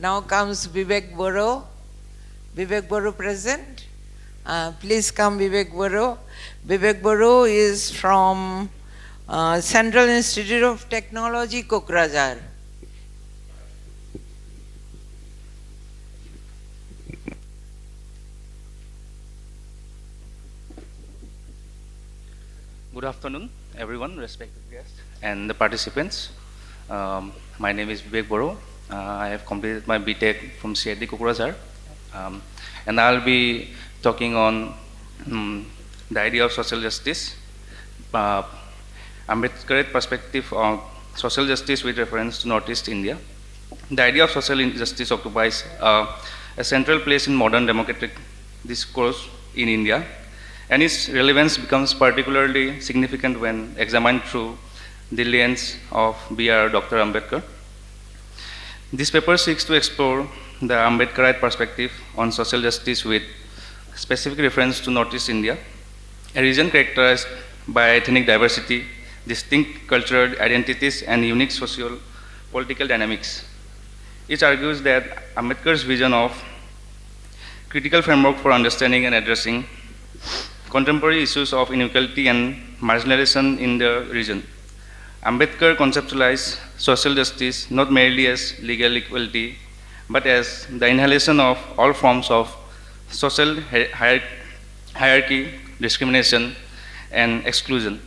Now comes Vivek Boro. Vivek Boro present. Please come, Vivek Boro. Vivek Boro is from Central Institute of Technology, Kokrajhar. Good afternoon, everyone, respected guests and the participants. My name is Vivek Boro. I have completed my BTech from CIT Kokrajhar, and I'll be talking on the idea of social justice, Ambedkarite perspective on social justice with reference to Northeast India. The idea of social justice occupies a central place in modern democratic discourse in India, and its relevance becomes particularly significant when examined through the lens of B.R. Dr. Ambedkar. This paper seeks to explore the Ambedkarite perspective on social justice with specific reference to Northeast India, a region characterized by ethnic diversity, distinct cultural identities, and unique socio-political dynamics. It argues that Ambedkar's vision of critical framework for understanding and addressing contemporary issues of inequality and marginalization in the region. Ambedkar conceptualized social justice not merely as legal equality, but as the annihilation of all forms of social hierarchy, discrimination, and exclusion.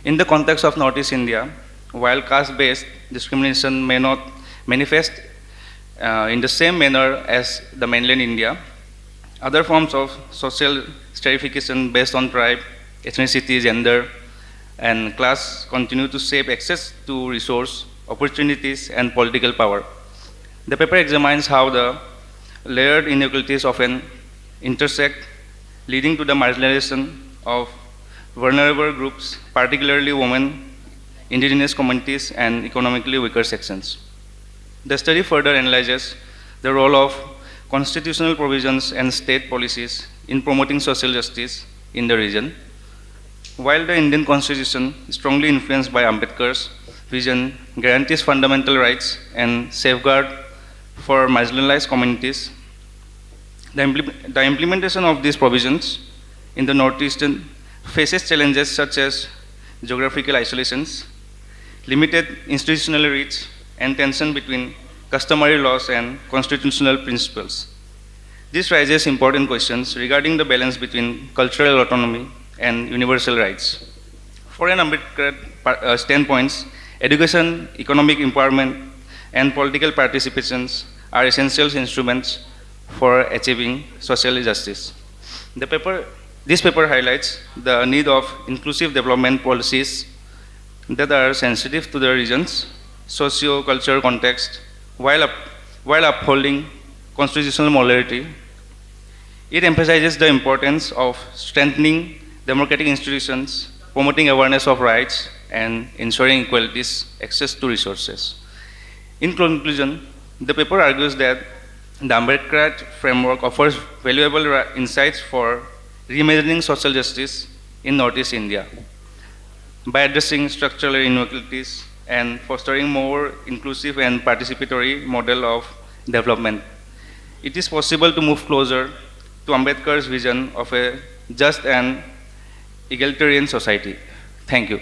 In the context of Northeast India, while caste-based discrimination may not manifest in the same manner as the mainland India, other forms of social stratification based on tribe, ethnicity, gender, and class continue to shape access to resource, opportunities, and political power. The paper examines how the layered inequalities often intersect, leading to the marginalization of vulnerable groups, particularly women, indigenous communities, and economically weaker sections. The study further analyzes the role of constitutional provisions and state policies in promoting social justice in the region. While the Indian Constitution, strongly influenced by Ambedkar's vision, guarantees fundamental rights and safeguard for marginalized communities, the implementation of these provisions in the Northeastern faces challenges such as geographical isolations, limited institutional reach, and tension between customary laws and constitutional principles. This raises important questions regarding the balance between cultural autonomy and universal rights. For an Ambedkar standpoints, education, economic empowerment, and political participations are essential instruments for achieving social justice. This paper highlights the need of inclusive development policies that are sensitive to the region's socio-cultural context while upholding constitutional morality. It emphasizes the importance of strengthening democratic institutions, promoting awareness of rights, and ensuring equality's access to resources. In conclusion, the paper argues that the Ambedkarite framework offers valuable insights for reimagining social justice in Northeast India by addressing structural inequalities and fostering more inclusive and participatory model of development. It is possible to move closer to Ambedkar's vision of a just and egalitarian society. Thank you.